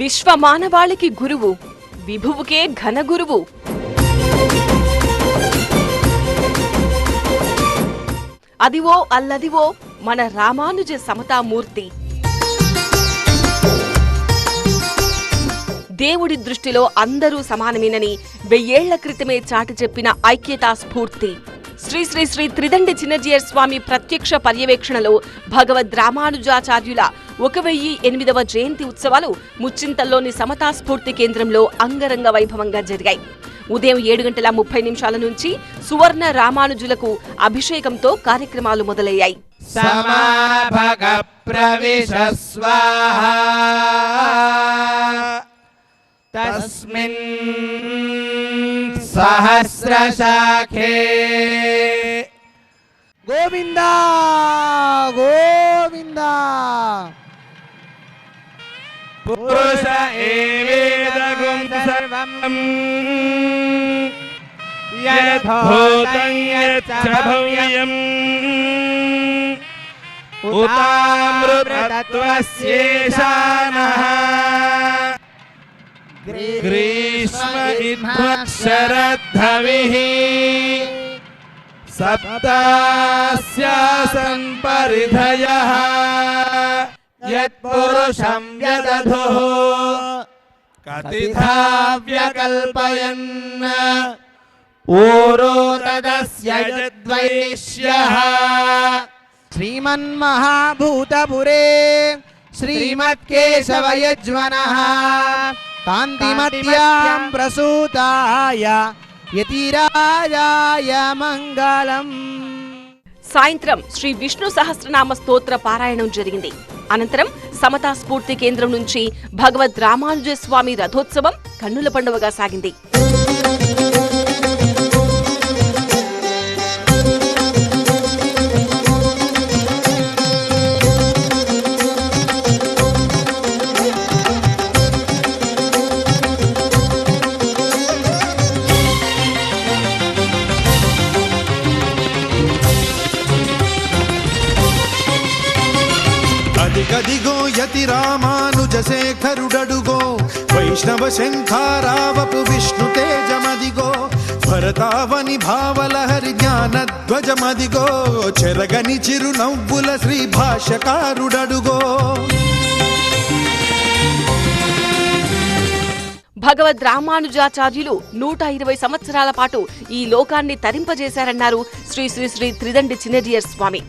విశ్వమానవాళికి గురువు, విభువుకే ఘన గురువు. అదివో అల్లదివో మన రామానుజ సమతామూర్తి. దేవుడి దృష్టిలో అందరూ సమానమేనని 1000 ఏళ్ల క్రితమే చాటి చెప్పిన ఐక్యతా స్ఫూర్తి. శ్రీ శ్రీ శ్రీ త్రిదండి చిన్నజీయర్ స్వామి ప్రత్యక్ష పర్యవేక్షణలో భగవద్ రామానుజాచార్యుల 1008వ జయంతి ఉత్సవాలు ముచ్చింతల్లోని సమతా స్ఫూర్తి కేంద్రంలో అంగరంగ వైభవంగా జరిగాయి. ఉదయం 7:30 నుంచి సువర్ణ రామానుజులకు అభిషేకంతో కార్యక్రమాలు మొదలయ్యాయి. తస్మిన్ సహస్రశాఖే గోవింద గోవింద పురుష ఏవేదగుం సర్వం యద్భూతం యచ్చ భవ్యం ఉతామృతత్వస్యేషానః గ్రీష్మ శరద్ధవిః సప్తాస్యాసన్ పరిధయః యత్పురుషం యదధుః కతిథా వ్యకల్పయన్ ఊరో తదస్య యద్వైశ్యః శ్రీమన్మహాభూతపురే శ్రీమత్కేశవయజ్వనః కాంతిమత్యాం ప్రసూతాయ యతిరాజాయ మంగళం. సాయంత్రం శ్రీ విష్ణు సహస్రనామ స్తోత్ర పారాయణం జరిగింది. అనంతరం సమతా స్ఫూర్తి కేంద్రం నుంచి భగవద్ రామానుజ స్వామి రథోత్సవం కన్నుల పండువగా సాగింది. అదిగదిగో యతి రామానుజ శేఖరుడడుగో వైష్ణవ శంఖారావపు విష్ణు తేజమదిగో భరతావని భావలహరి జ్ఞానధ్వజమదిగో చెరగని చిరు నవ్వుల శ్రీ భాష్యకారుడడుగో. భగవద్ రామానుజాచార్యులు 120 సంవత్సరాల పాటు ఈ లోకాన్ని తరింపజేశారన్నారు శ్రీ శ్రీ శ్రీ త్రిదండి చిన్నజీయర్ స్వామి.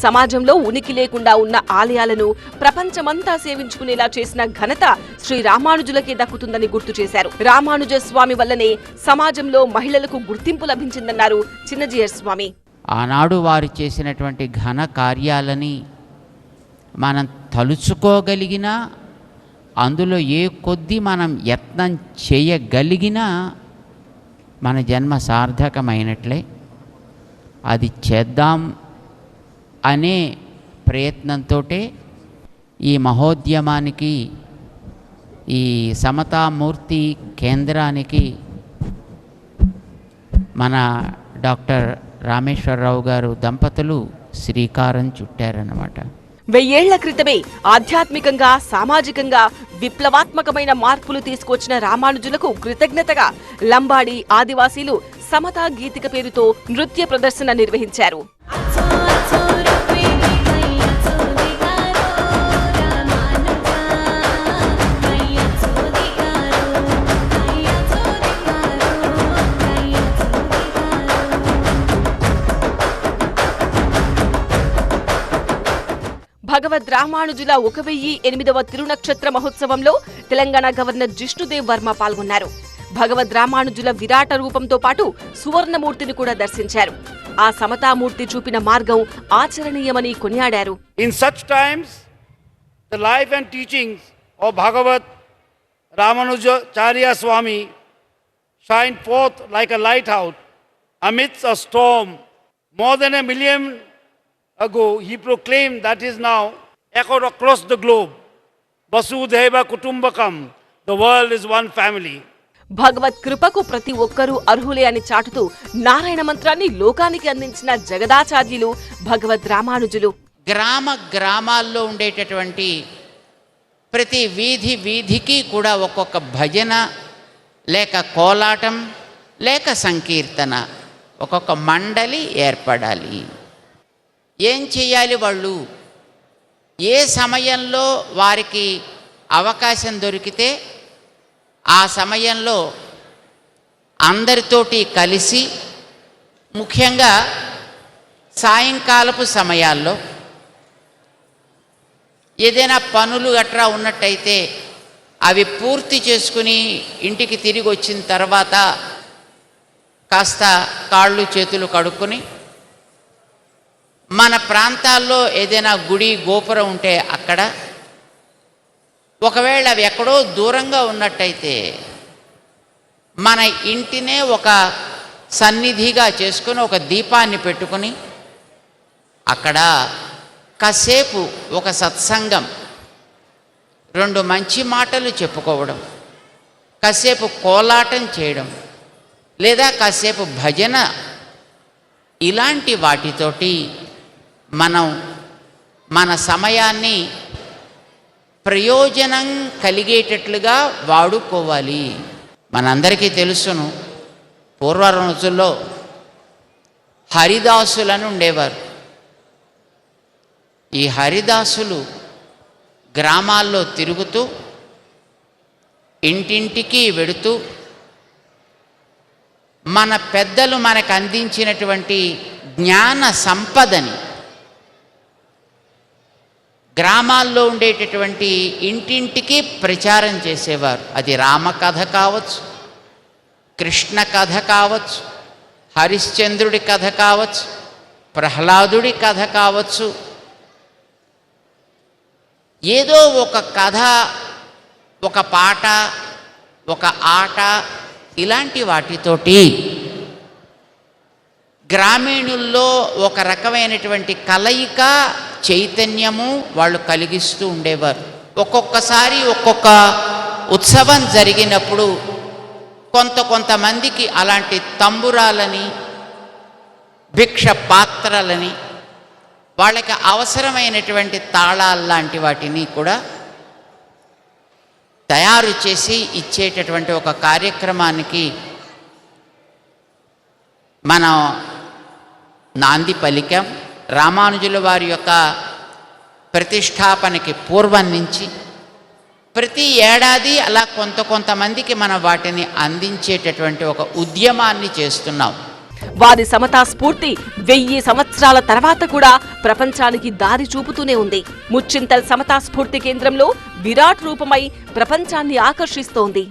సమాజంలో ఉనికి లేకుండా ఉన్న ఆలయాలను ప్రపంచమంతా సేవించుకునేలా చేసిన ఘనత శ్రీ రామానుజులకే దక్కుతుందని గుర్తు చేశారు. రామానుజ స్వామి వల్లనే సమాజంలో మహిళలకు గుర్తింపు లభించిందన్నారు చిన్నజీయర్ స్వామి. ఆనాడు వారు చేసినటువంటి ఘన కార్యాలని మనం తలుచుకోగలిగినా, అందులో ఏ కొద్దీ మనం యత్నం చేయగలిగినా మన జన్మ సార్థకమైనట్లే. అది చేద్దాం అనే ప్రయత్నంతో ఈ మహోద్యమానికి, ఈ సమతామూర్తి కేంద్రానికి మన డాక్టర్ రామేశ్వరరావు గారు దంపతులు శ్రీకారం చుట్టారన్నమాట. 1000 ఏళ్ల క్రితమే ఆధ్యాత్మికంగా, సామాజికంగా విప్లవాత్మకమైన మార్పులు తీసుకొచ్చిన రామానుజులకు కృతజ్ఞతగా లంబాడి ఆదివాసీలు సమతా గీతిక పేరుతో నృత్య ప్రదర్శన నిర్వహించారు. భగవద్ రామానుజుల 1008వ తిరునక్షత్ర మహోత్సవంలో తెలంగాణ గవర్నర్ జిష్ణుదేవ్ వర్మ పాల్గొన్నారు. భగవద్ రామానుజుల విరాట రూపంతో పాటు సువర్ణమూర్తిని కూడా దర్శించారు. ఆ సమతామూర్తి చూపిన మార్గం ఆచరణీయమని కొనియాడారు. In such times, the life and teachings of Bhagavad Ramanujacharya Swami shine forth like a lighthouse amidst a storm. More than 1 million ago, he proclaimed that is now echoed across the globe. Vasudhaiva Kutumbakam, the world is one family. భగవత్ కృపకు ప్రతి ఒక్కరూ అర్హులే అని చాటుతూ నారాయణ మంత్రాన్ని లోకానికి అందించిన జగదాచార్యులు భగవద్ రామానుజులు. గ్రామాల్లో ఉండేటటువంటి ప్రతి వీధి వీధికి కూడా ఒక్కొక్క భజన లేక కోలాటం లేక సంకీర్తన ఒక్కొక్క మండలి ఏర్పడాలి. ఏం చేయాలి వాళ్ళు? ఏ సమయంలో వారికి అవకాశం దొరికితే ఆ సమయంలో అందరితోటి కలిసి, ముఖ్యంగా సాయంకాలపు సమయాల్లో ఏదైనా పనులు గట్రా ఉన్నట్టయితే అవి పూర్తి చేసుకుని ఇంటికి తిరిగి వచ్చిన తర్వాత కాస్త కాళ్ళు చేతులు కడుక్కొని మన ప్రాంతాల్లో ఏదైనా గుడి గోపురం ఉంటే అక్కడ, ఒకవేళ అవి ఎక్కడో దూరంగా ఉన్నట్టయితే మన ఇంటినే ఒక సన్నిధిగా చేసుకొని ఒక దీపాన్ని పెట్టుకొని అక్కడ కాసేపు ఒక సత్సంగం, 2 మంచి మాటలు చెప్పుకోవడం, కాసేపు కోలాటం చేయడం లేదా కాసేపు భజన, ఇలాంటి వాటితోటి మనం మన సమయాన్ని ప్రయోజనం కలిగేటట్లుగా వాడుకోవాలి. మనందరికీ తెలుసును, పూర్వ రోజుల్లో హరిదాసులను ఉండేవారు. ఈ హరిదాసులు గ్రామాల్లో తిరుగుతూ ఇంటింటికి వెడుతూ మన పెద్దలు మనకు అందించినటువంటి జ్ఞాన సంపదని గ్రామాల్లో ఉండేటటువంటి ఇంటింటికి ప్రచారం చేసేవారు. అది రామకథ కావచ్చు, కృష్ణ కథ కావచ్చు, హరిశ్చంద్రుడి కథ కావచ్చు, ప్రహ్లాదుడి కథ కావచ్చు, ఏదో ఒక కథ, ఒక పాట, ఒక ఆట, ఇలాంటి వాటితోటి గ్రామీణుల్లో ఒక రకమైనటువంటి కలయిక, చైతన్యము వాళ్ళు కలిగిస్తూ ఉండేవారు. ఒక్కొక్కసారి ఒక్కొక్క ఉత్సవం జరిగినప్పుడు కొంతమందికి అలాంటి తంబురాలని, భిక్ష పాత్రలని, వాళ్ళకి అవసరమైనటువంటి తాళాలు లాంటి వాటిని కూడా తయారు చేసి ఇచ్చేటటువంటి ఒక కార్యక్రమానికి మనం నాంది పలికాం. రామానుజుల వారి యొక్క ప్రతిష్టాపనకి పూర్వం నుంచి ప్రతి ఏడాది అలా కొంతమందికి మనం వాటిని అందించేటటువంటి ఒక ఉద్యమాన్ని చేస్తున్నాం. వారి సమతా స్ఫూర్తి 1000 సంవత్సరాల తర్వాత కూడా ప్రపంచానికి దారి చూపుతూనే ఉంది. ముచ్చింతల్ సమతా స్ఫూర్తి కేంద్రంలో విరాట్ రూపమై ప్రపంచాన్ని ఆకర్షిస్తోంది.